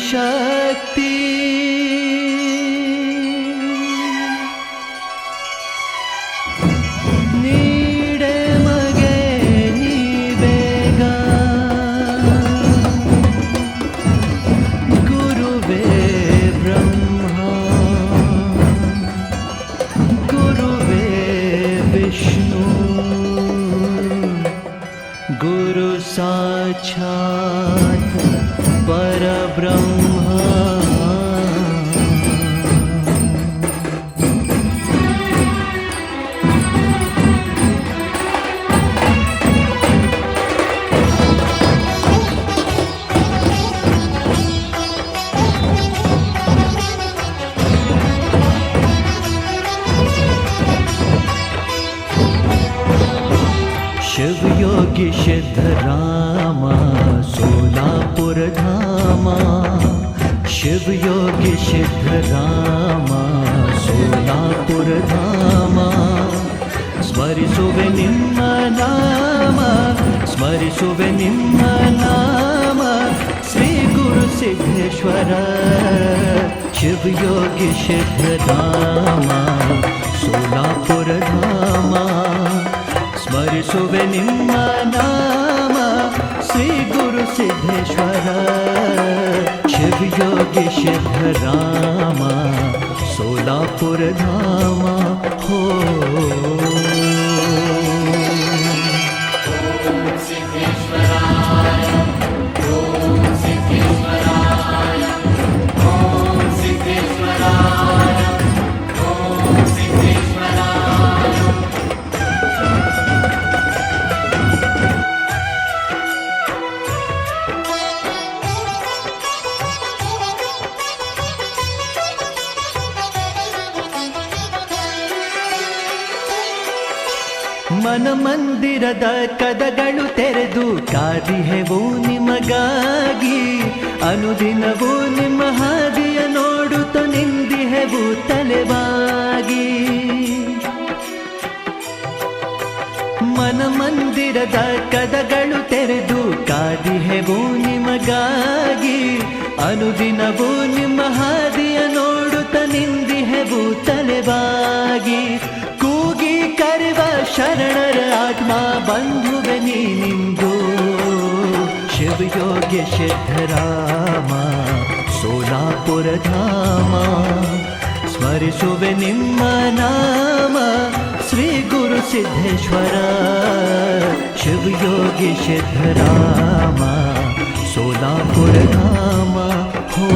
ಶಕ್ತಿ ನೀಡೆ ಮಗೆ ನೀ ಬೇಗ ಗುರುವೇ ಬ್ರಹ್ಮ ಗುರುವೇ ವಿಷ್ಣು गुरु साक्षात् परब्रह्म शिव योगी सिद्धराम सोलापुर धाम शिव योगी सिद्धराम सोलापुर धाम स्मरिसुवे निम्म नाम स्मरिसुवे निम्म नाम श्री गुरु सिद्धेश्वर शिव योगी सिद्धराम सोलापुर धाम स्मरिसुवे निम्म नाम श्री गुरु सिद्धेश्वर शिव योगी सिद्धराम सोलापुर धाम हो मन ಮಂದಿರದ ಕದಗಳು ತೆರೆದು ಕಾದಿಹೆವು ನಿಮಗಾಗಿ ಅನುದಿನವೂ ನಿಮ್ಮ ಹಾದಿಯ ನೋಡುತ್ತ ನಿಂದಿಹೆವು ತಲೆವಾಗಿ ಮನ ಮಂದಿರದ ಕದಗಳು ತೆರೆದು ಕಾದಿಹೆವು ನಿಮಗಾಗಿ ಅನುದಿನವೂ ನಿಮ್ಮ ಹಾದಿಯ ನೋಡುತ್ತ ನಿಂದಿಹೆವು ತಲೆವಾಗಿ ಕೂಗಿ ಕರೆವ ಶರಣರ ಆತ್ಮ ಬಂಧುವೆ ನೀನಿಂದು ಶಿವ ಯೋಗಿ ಸಿದ್ಧರಾಮ ಸೋಲಾಪುರ ಧಾಮ ಸ್ಮರಿಸುವೆ ನಿಮ್ಮ ನಾಮ ಶ್ರೀ ಗುರು ಸಿದ್ದೇಶ್ವರ ಶಿವ ಯೋಗಿ ಸಿದ್ಧರಾಮ ಸೋಲಾಪುರ ಧಾಮ ಹೋ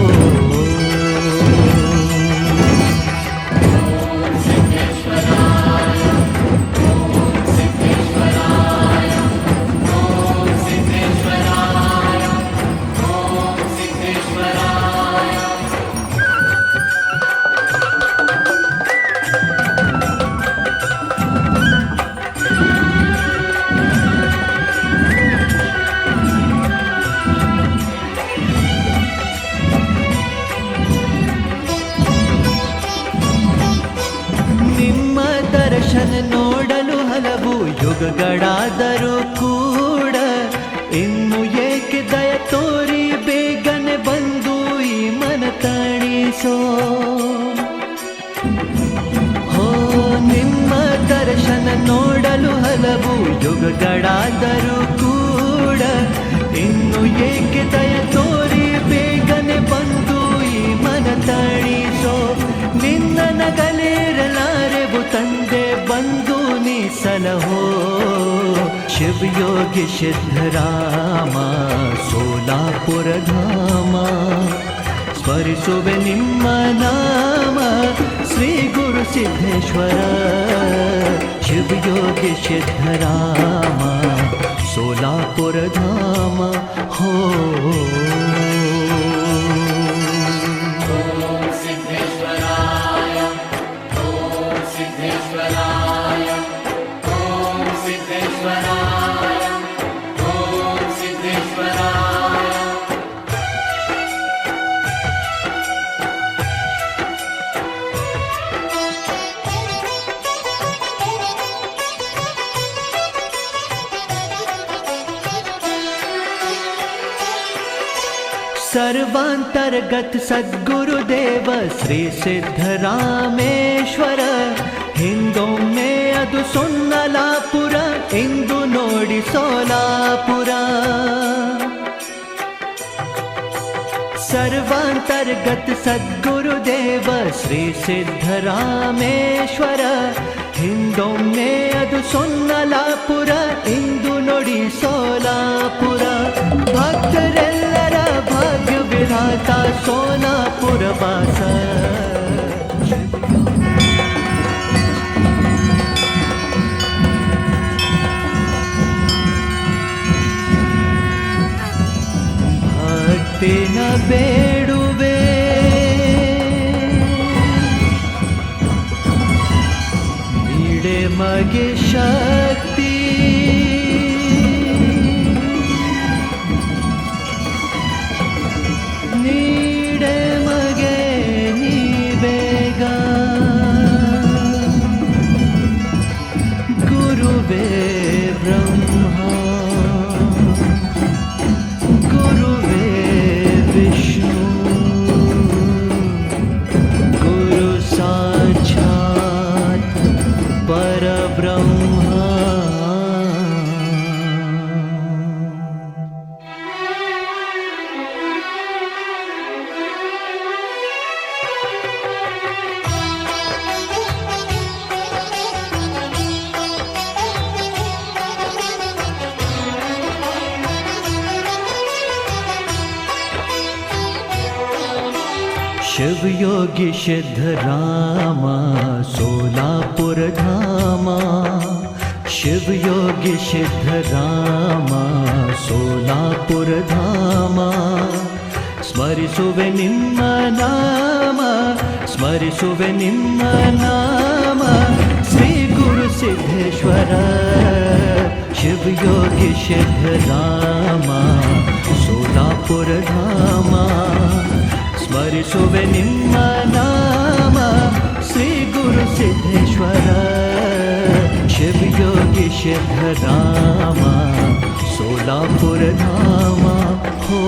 ನೋಡಲು ಹಲವು ಯುಗಗಳಾದರೂ ಕೂಡ ಇನ್ನು ಏಕೆ ದಯ ತೋರಿ ಬೇಗನೆ ಬಂದು ಈ ಮನ ತಣಿಸೋ ಹೋ ನಿಮ್ಮ ದರ್ಶನ ನೋಡಲು ಹಲವು ಯುಗಗಳಾದರೂ ಕೂಡ ಇನ್ನು ಏಕೆ ದಯ ತೋರಿ ಬೇಗನೆ ಬಂದು ಈ ಮನ ತಣಿಸೋ ನಿನ್ನ ನಗಲಿರಲಾರೆವು ತಂದೆ ಬಂದು ನೀ ಸಲಹೋ ಶಿವ ಯೋಗಿ ಸಿದ್ಧರಾಮ ಸೋಲಾಪುರ ಧಾಮ ಸ್ಮರಿಸುವೆ ನಿಮ್ಮ ನಾಮ ಶ್ರೀ ಗುರು ಸಿದ್ದೇಶ್ವರ ಶಿವ ಯೋಗಿ ಸಿದ್ಧರಾಮ ಸೋಲಾಪುರ ಧಾಮ ಹೋ ಸರ್ವಾಂತರ್ಗತ ಸದ್ಗುರುದೇವ ಶ್ರೀ ಸಿದ್ಧರಾಮೇಶ್ವರ ಹಿಂದೊಮ್ಮೆ ಅದು ಸೊನ್ನಲಾಪುರ ಇಂದು ನೋಡಿ ಸೋಲಾಪುರ ಸರ್ವಾಂತರ್ಗತ ಸದ್ಗುರುದೇವ ಶ್ರೀ ಸಿದ್ಧರಾಮೇಶ್ವರ ಹಿಂದೊಮ್ಮೆ ಅದು ಸೊನ್ನಲಾಪುರ ಇಂದು ನೋಡಿ ಸೋಲಾಪುರ ಭಕ್ತರೆಲ್ಲರ ಭಾಗ್ಯ ವಿಧಾತ ಸೋಲಾಪುರ ವಾಸ ಭಕ್ತಿನ ಬೇಡುವೆ ನೀಡೆ ಮಗೆ ಶಕ್ತಿ ನೀಡೆ ಮಗೆ ನೀ ಬೇಗ ಗುರುವೇ ಬ್ರಹ್ಮ ಗುರುವೇ ವಿಷ್ಣು ಗುರು ಸಾಕ್ಷಾತ್ ಪರಬ್ರಹ್ಮ शिवयोगी सिद्धराम सोलापुर धाम शिवयोगी सिद्धराम सोलापुर धाम स्मरिसुवे निम्म नाम स्मरिसुवे निम्म नाम श्री गुरु सिद्धेश्वर शिवयोगी सिद्धराम सोलापुर धाम ಸ್ಮರಿಸುವೆ ನಿಮ್ಮ ನಾಮ ಶ್ರೀ ಗುರು ಸಿದ್ದೇಶ್ವರ ಶಿವಯೋಗಿ ಸಿದ್ಧರಾಮ ಸೋಲಾಪುರ ಧಾಮ ಹೋ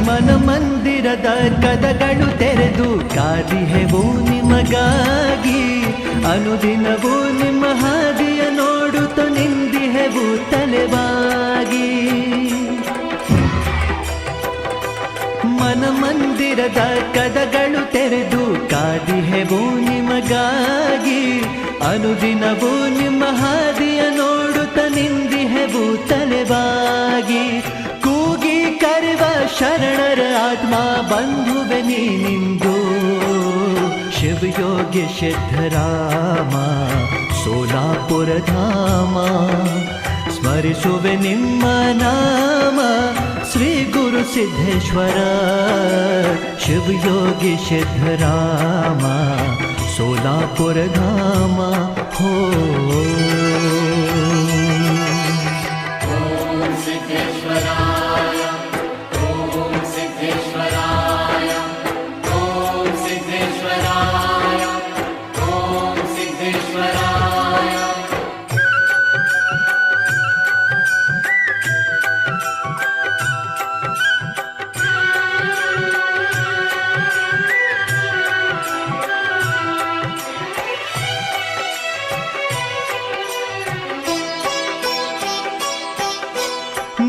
ಮನ ಮಂದಿರದ ಕದಗಳು ತೆರೆದು ಕಾದಿಹೆವು ನಿಮಗಾಗಿ ಅನುದಿನವೂ ನಿಮ್ಮ ಹಾದಿಯ ನೋಡುತ್ತ ನಿಂದಿಹೆವು ತಲೆವಾಗಿ ಮನ ಮಂದಿರದ ಕದಗಳು ತೆರೆದು ಕಾದಿಹೆವು ನಿಮಗಾಗಿ ಅನುದಿನವೂ ನಿಮ್ಮ ಹಾದಿಯ ನೋಡುತ್ತ ನಿಂದಿಹೆವು ತಲೆವಾಗಿ ಕೂಗಿ ಕರೆವ ಶರಣರ ಆತ್ಮ ಬಂಧುವೆ ನೀನಿಂದು ಶಿವಯೋಗಿ ಸಿದ್ಧರಾಮ ಸೋಲಾಪುರ ಧಾಮ ಸ್ಮರಿಸುವೆ ನಿಮ್ಮ ನಾಮ ಶ್ರೀ ಗುರು ಸಿದ್ದೇಶ್ವರ ಶಿವಯೋಗಿ ಸಿದ್ಧರಾಮ ಸೋಲಾಪುರ ಧಾಮ ಹೋ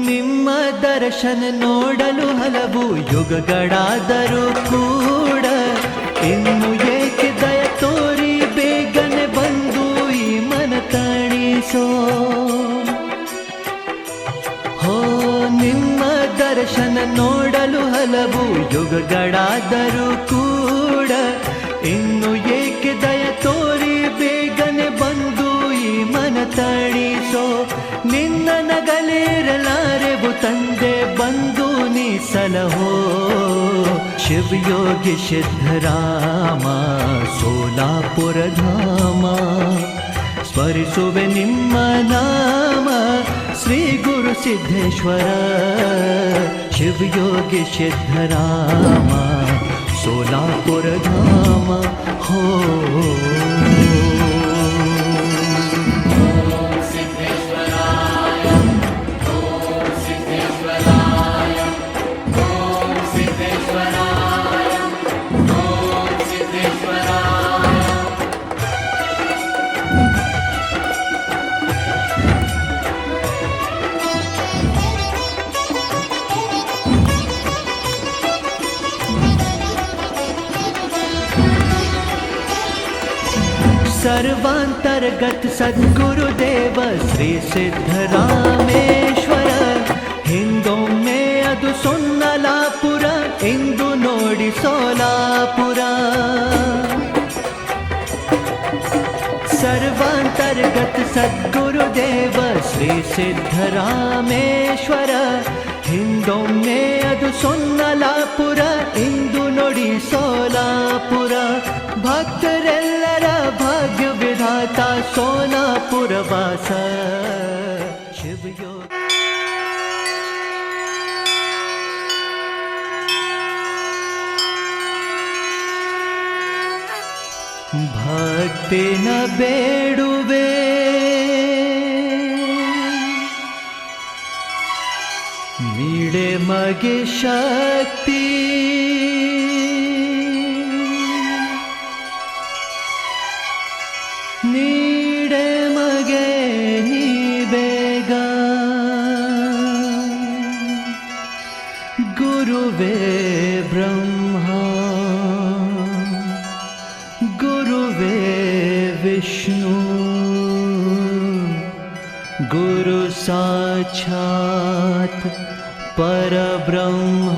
ನಿಮ್ಮ ದರ್ಶನ ನೋಡಲು ಹಲವು ಯುಗಗಳಾದರೂ ಕೂಡ ಇನ್ನು ಏಕೆ ದಯ ತೋರಿ ಬೇಗನೆ ಬಂದು ಈ ಮನ ತಣಿಸೋ ಹೋ ನಿಮ್ಮ ದರ್ಶನ ನೋಡಲು ಹಲವು ಯುಗಗಳಾದರೂ ಕೂಡ ಇನ್ನು ಏಕೆ ದಯ ತೋರಿ ಬೇಗನೆ ಬಂದು ಈ ಮನ ತಣಿಸೋ ನಿನ್ನ ನಗಲಿರಲಾರೆವು ತಂದೆ ಬಂದು ನೀ ಸಲಹೋ ಶಿವಯೋಗಿ ಸಿದ್ಧರಾಮ ಸೋಲಾಪುರ ಧಾಮ. ಸ್ಮರಿಸುವೆ ನಿಮ್ಮ ನಾಮ ಶ್ರೀ ಗುರು ಸಿದ್ದೇಶ್ವರ ಶಿವಯೋಗಿ ಸಿದ್ಧರಾಮ ಸೋಲಾಪುರ ಧಾಮ ಹೋ. सर्वांतर्गत सद्गुरुदेव श्री सिद्धरामेश्वर ಹಿಂದೊಮ್ಮೆ ಅದು ಸೊನ್ನಲಾಪುರ ಇಂದು ನೋಡಿ ಸೋಲಾಪುರ. ಸರ್ವಾಂತರ್ಗತ ಸದ್ಗುರುದೇವ ಶ್ರೀ ಸಿದ್ದರಾಮೇಶ್ವರ ಹಿಂದೊಮ್ಮೆ ಅದು ಸೊನ್ನಲಾಪುರ ಇಂದು ನೋಡಿ ಸೋಲಾಪುರ. ಭಕ್ತರೆಲ್ಲರ ಭಾಗ್ಯ ವಿಧಾತ ಸೋಲಾಪುರ ವಾಸ ಶಿವಯೋಗಿ. ಭಕ್ತಿನ ಬೇಡುವೆ ನೀಡೆ ಮಗೆ ಶಕ್ತಿ. ನೀಡೆ ಮಗೆ ನೀ ಬೇಗ ಗುರುವೇ ಬ್ರಹ್ಮ ಗುರುವೇ ವಿಷ್ಣು ಗುರು ಸಾಕ್ಷಾತ್ ಪರಬ್ರಹ್ಮ.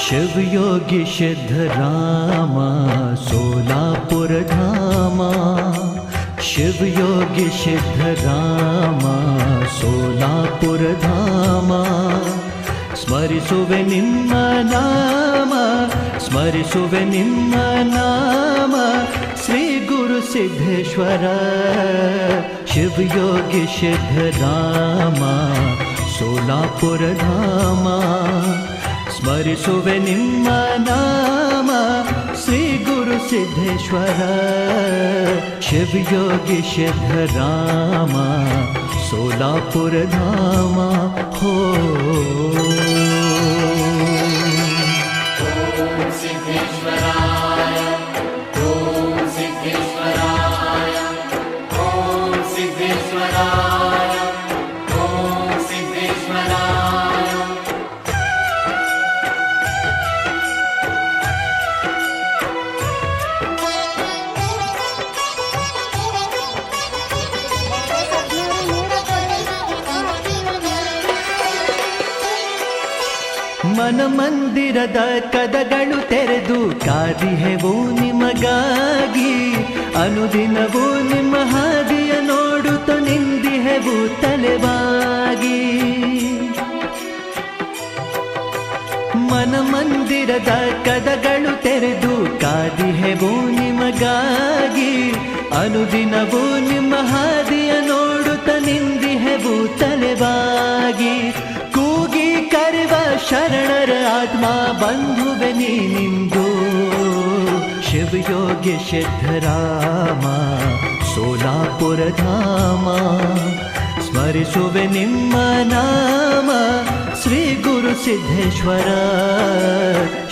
शिवयोगी सिद्धराम सोलापुर धाम. शिवयोगी सिद्धराम सोलापुर धाम. ಸ್ಮರಿಸುವೆ ನಿಮ್ಮ ನಾಮ ಸ್ಮರಿಸುವೆ ನಿಮ್ಮ ನಾಮ ಶ್ರೀ ಗುರು ಸಿದ್ದೇಶ್ವರ ಶಿವಯೋಗಿ ಸಿದ್ದರಾಮ ಸೋಲಾಪುರ ಧಾಮ. ಸ್ಮರಿಸುವೆ ನಿಮ್ಮ ನಾಮ ಶ್ರೀ ಗುರು ಸಿದ್ದೇಶ್ವರ ಶಿವಯೋಗಿ ಸಿದ್ದರಾಮ ಸೋಲಾಪುರ ಧಾಮ ಹೋ. ಮನ ಮಂದಿರದ ಕದಗಳು ತೆರೆದು ಕಾದಿಹೆವು ನಿಮಗಾಗಿ. ಅನುದಿನವೂ ನಿಮ್ಮ ಹಾದಿಯ ನೋಡುತ್ತ ನಿಂದಿಹೆವು ತಲೆವಾಗಿ. ಮನ ಮಂದಿರದ ಕದಗಳು ತೆರೆದು ಕಾದಿಹೆವು ನಿಮಗಾಗಿ. ಅನುದಿನವೂ ನಿಮ್ಮ ಹಾದಿಯ ನೋಡುತ್ತ ನಿಂದಿಹೆವು ತಲೆವಾಗಿ. ಕೂಗಿ ಕರೆವ ಶರಣರ ಆತ್ಮ ಬಂಧುವೆ ನೀನಿಂದು ಶಿವಯೋಗಿ ಸಿದ್ದರಾಮ ಸೋಲಾಪುರ ಧಾಮ. ಸ್ಮರಿಸುವೆ ನಿಮ್ಮ ನಾಮ ಶ್ರೀ ಗುರು ಸಿದ್ದೇಶ್ವರ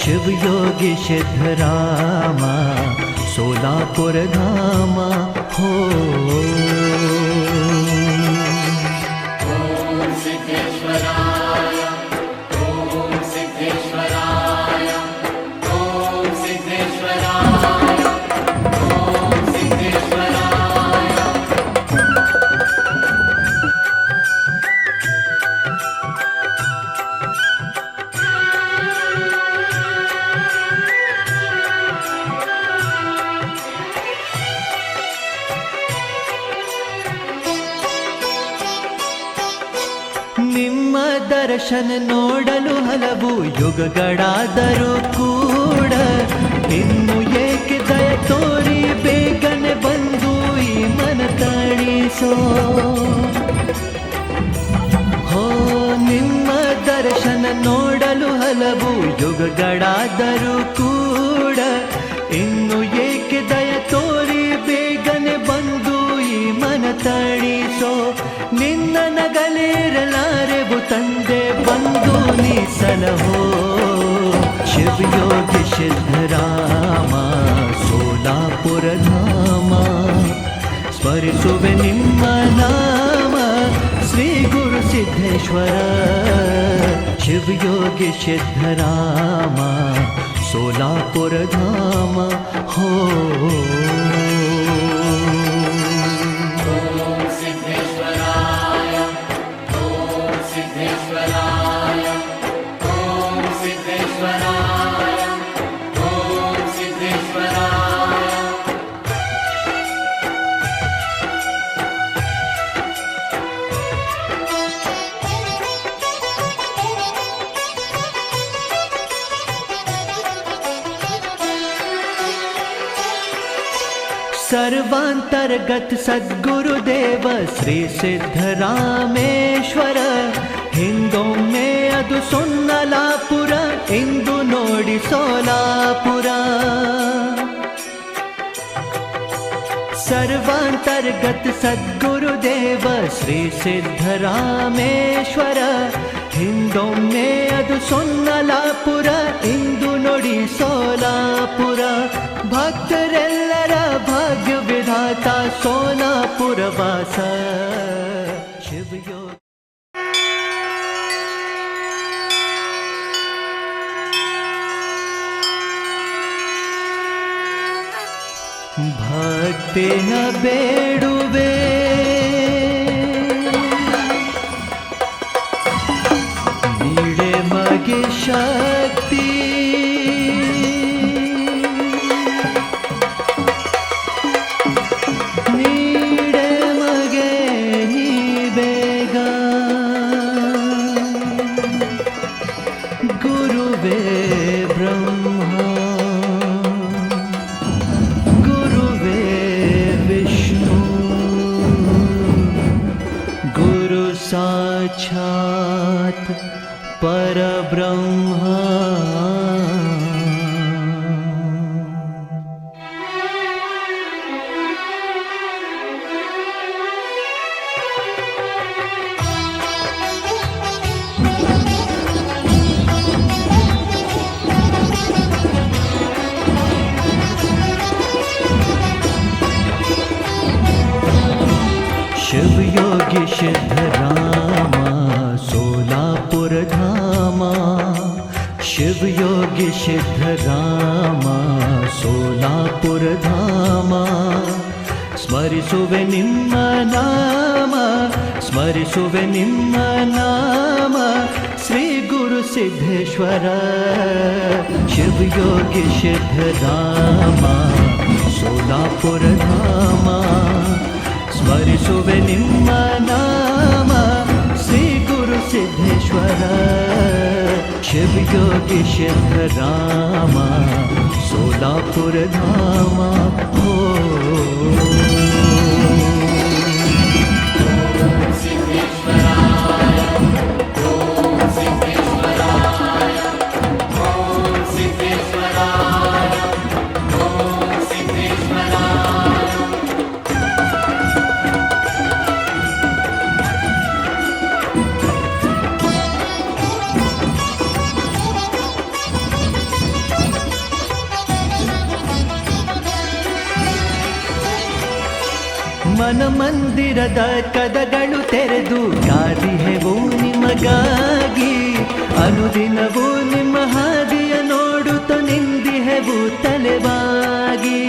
ಶಿವಯೋಗಿ ಸಿದ್ದರಾಮ ಸೋಲಾಪುರ ಧಾಮ ಹೋ. Siddheshwara ನಿಮ್ಮ ದರ್ಶನ ನೋಡಲು ಹಲವು ಯುಗಗಳಾದರೂ ಕೂಡ ಇನ್ನು ಏಕೆ ದಯ ತೋರಿ ಬೇಗನೆ ಬಂದು ಈ ಮನ ತಣಿಸೋ. ಹೋ ನಿಮ್ಮ ದರ್ಶನ ನೋಡಲು ಹಲವು ಯುಗಗಳಾದರೂ ಕೂಡ ಇನ್ನು ಏಕೆ ದಯ ತೋರಿ ಬೇಗನೆ ಬಂದು ಈ ಮನ ತಣಿಸೋ. ನಿನ್ನ ನಗಲಿರಲಾರೆವು ತಂದೆ ಬಂದು ನೀ ಸಲಹೋ. ಶಿವಯೋಗಿ ಸಿದ್ಧರಾಮ ಸೋಲಾಪುರ ಧಾಮ ಸ್ಮರಿಸುವೆ ನಿಮ್ಮ ನಾಮ ಶ್ರೀ ಗುರು ಸಿದ್ದೇಶ್ವರ. ಶಿವಯೋಗಿ ಸಿದ್ಧರಾಮ ಸೋಲಾಪುರ ಧಾಮ ಹೋ. ಸರ್ವಾಂತರ್ಗತ ಸದ್ಗುರುದೇವ ಶ್ರೀ ಸಿದ್ಧರಾಮೇಶ್ವರ. ಹಿಂದೊಮ್ಮೆ ಅದು ಸೊನ್ನಲಾಪುರ ಇಂದು ನೋಡಿ ಸೋಲಾಪುರ. ಸರ್ವಾಂತರ್ಗತ ಸದ್ಗುರುದೇವ ಶ್ರೀ ಸಿದ್ಧರಾಮೇಶ್ವರ. ಹಿಂದೊಮ್ಮೆ ಅದು ಸೊನ್ನಲಾಪುರ ಇಂದು ನೋಡಿ ಸೋಲಾಪುರ. ಭಕ್ತರೆಲ್ಲರ ಭಾಗ್ಯ ವಿಧಾತ ಸೋಲಾಪುರ ವಾಸ ಶಿವಯೋಗಿ. ಭಕ್ತಿನ ಬೇಡುವೆ ನೀಡೆ ಮಗೆ ಶಕ್ತಿ. ನೀಡೆ ಮಗೆ ನೀ ಬೇಗ ಗುರುವೇ ಬ್ರಹ್ಮ साक्षात् परब्रह्म. शिवयोगी सिद्धराम सोलापुर धाम. शिवयोगी सिद्धराम सोलापुर धाम ಸ್ಮರಿಸುವೆ ನಿಮ್ಮ ನಾಮ ಸ್ಮರಿಸುವೆ ನಿಮ್ಮ ನಾಮ ಶ್ರೀ ಗುರು ಸಿದ್ದೇಶ್ವರ. ಶಿವಯೋಗಿ ಸಿದ್ಧರಾಮ ಸೋಲಾಪುರ ಧಾಮ ಸ್ಮರಿಸುವೆ ನಿಮ್ಮ ನಾಮ ಶ್ರೀ ಗುರು ಸಿದ್ದೇಶ್ವರ. ಶಿವಯೋಗಿ ಸಿದ್ಧರಾಮ ಸೋಲಾಪುರ ಧಾಮ ಹೋ. ಮನ ಮಂದಿರದ ಕದಗಳು ತೆರೆದು ಕಾದಿಹೆವು ನಿಮಗಾಗಿ. ಅನುದಿನವೂ ನಿಮ್ಮ ಹಾದಿಯ ನೋಡುತ್ತ ನಿಂದಿಹೆವು ತಲೆವಾಗಿ.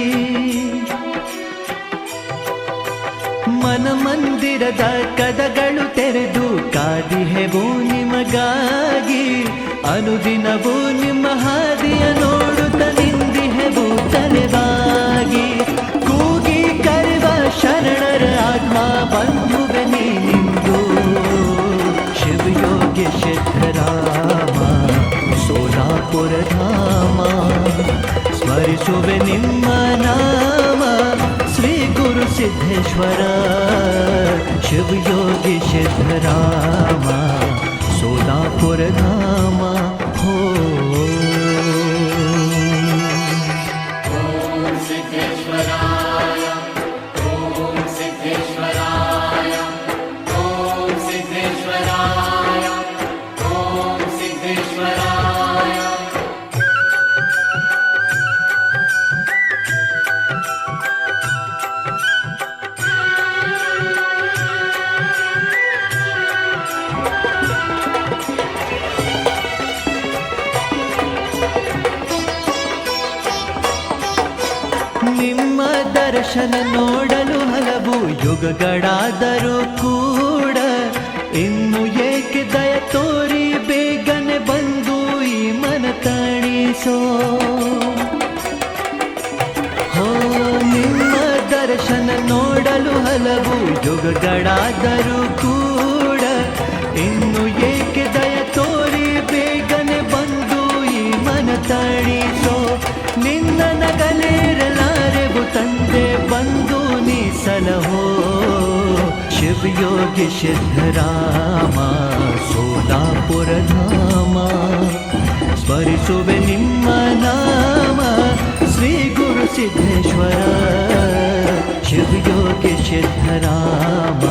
ಮನ ಮಂದಿರದ ಕದಗಳು ತೆರೆದು ಕಾದಿಹೆವು ನಿಮಗಾಗಿ. ಅನುದಿನವೂ ನಿಮ್ಮ ಹಾದಿಯ ನೋಡುತ್ತ ನಿಂದಿಹೆವು ತಲೆವಾಗಿ. ಕೂಗಿ ಕರೆವ ಶರಣರ ಆತ್ಮ ಬಂಧುವೆ ನೀನಿಂದು. ಶಿವಯೋಗಿ ಸಿದ್ದೇಶ್ವರ ಶಿವಯೋಗಿ ಸಿದ್ಧರಾಮ ಸೋಲಾಪುರ ಧಾಮ ಹೋ ನಿಮ್ಮ ದರ್ಶನ ನೋಡಲು ಹಲವು ಯುಗಗಳಾದರೂ ಕೂಡ ಇನ್ನು ಏಕೆ ದಯ ತೋರಿ ಬೇಗನೆ ಬಂದು ಈ ಮನ ತಣಿಸೋ ಹೋ ನಿಮ್ಮ ದರ್ಶನ ನೋಡಲು ಹಲವು ಯುಗಗಳಾದರೂ ಕೂಡ ಇನ್ನು ಏಕೆ ದಯ ತೋರಿ ಬೇಗನೆ ಬಂದು ಈ ಮನ ತಣಿಸೋ ನಿನ್ನ ನಗಲಿರಲಾರೆವು ತಂದೆ ಬಂದು ನೀ ಸಲಹೋ ಶಿವಯೋಗಿ ಸಿದ್ಧರಾಮ ಸೋಲಾಪುರ ಧಾಮ ಸ್ಮರಿಸುವೆ ನಿಮ್ಮ ನಾಮ ಶ್ರೀ ಗುರು ಸಿದ್ದೇಶ್ವರ ಶಿವಯೋಗಿ ಸಿದ್ಧರಾಮ